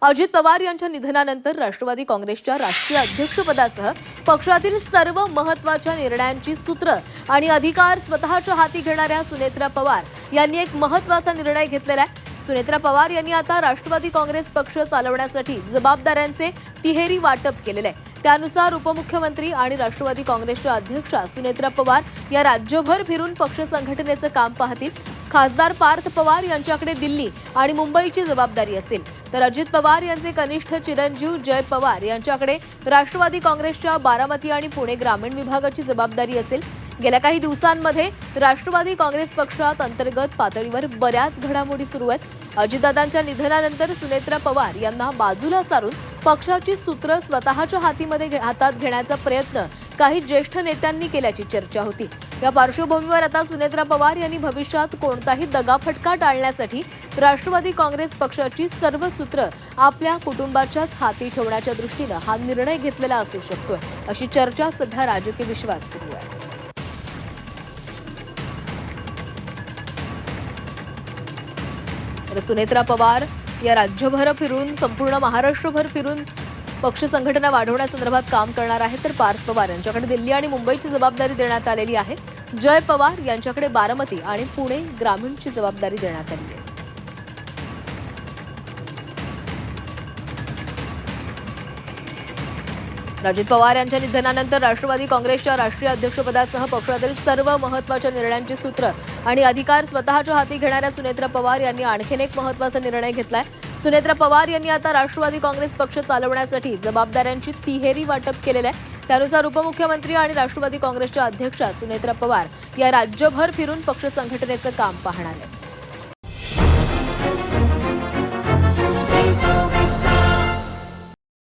अजित पवार यांच्या निधनानंतर राष्ट्रवादी काँग्रेसच्या राष्ट्रीय अध्यक्षपदासह पक्षातील सर्व महत्त्वाच्या निर्णयांची सूत्र आणि अधिकार स्वतःच्या हाती घेणाऱ्या सुनेत्रा पवार यांनी एक महत्त्वाचा निर्णय घेतलेला आहे। सुनेत्रा पवार यांनी आता राष्ट्रवादी काँग्रेस पक्ष चालवण्यासाठी जबाबदाऱ्यांचे तिहेरी वाटप केलेले आहे। त्यानुसार उपमुख्यमंत्री आणि राष्ट्रवादी काँग्रेसच्या अध्यक्षा सुनेत्रा पवार या राज्यभर फिरून पक्ष संघटनेचं काम पाहतील। खासदार पार्थ पवार यांच्याकडे दिल्ली आणि मुंबईची जबाबदारी असेल, तर अजित पवार यांचे कनिष्ठ चिरंजीव जय पवार यांच्याकडे राष्ट्रवादी काँग्रेसच्या बारामती आणि पुणे ग्रामीण विभागाची जबाबदारी असेल। गेल्या काही दिवसांमध्ये राष्ट्रवादी काँग्रेस पक्षात अंतर्गत पातळीवर बऱ्याच घडामोडी सुरू आहेत। अजितदादांच्या निधनानंतर सुनेत्रा पवार यांना बाजूला सारून पक्षाची सूत्र स्वतःच्या हातात घेण्याचा प्रयत्न काही ज्येष्ठ नेत्यांनी केल्याची चर्चा होती। या पार्श्वभूमीवर आता सुनेत्रा पवार यांनी भविष्यात कोणताही दगाफटका टाळण्यासाठी राष्ट्रवादी काँग्रेस पक्षाची सर्व सूत्र आपल्या कुटुंबाच्याच हाती ठेवण्याच्या दृष्टीने हा निर्णय घेतलेला असू शकतोय, अशी चर्चा सध्या राजकीय विश्वात सुरू आहे। सुनेत्रा पवार या राज्यभर फिरून संपूर्ण महाराष्ट्रभर फिरून पक्ष संघटना वाढवण्यासंदर्भात काम करणार आहेत, तर पार्थ पवार यांच्याकडे दिल्ली आणि मुंबईची जबाबदारी देण्यात आलेली आहे। जय पवार यांच्याकडे बारामती आणि पुणे ग्रामीणची जबाबदारी देण्यात आली आहे। अजित पवार यांच्या निधनानंतर राष्ट्रवादी काँग्रेसच्या राष्ट्रीय अध्यक्षपदासह पक्षातील सर्व महत्त्वाच्या निर्णयांची सूत्र आणि अधिकार स्वतःच्या हाती घेणाऱ्या सुनेत्रा पवार यांनी आणखीन एक महत्त्वाचा निर्णय घेतलाय। सुनेत्रा पवार यांनी आता राष्ट्रवादी काँग्रेस पक्ष चालवण्यासाठी जबाबदाऱ्यांची तिहेरी वाटप केलेलं आहे। त्यानुसार उपमुख्यमंत्री आणि राष्ट्रवादी काँग्रेसच्या अध्यक्षा सुनेत्रा पवार या राज्यभर फिरून पक्ष संघटनेचं काम पाहणार आहेत।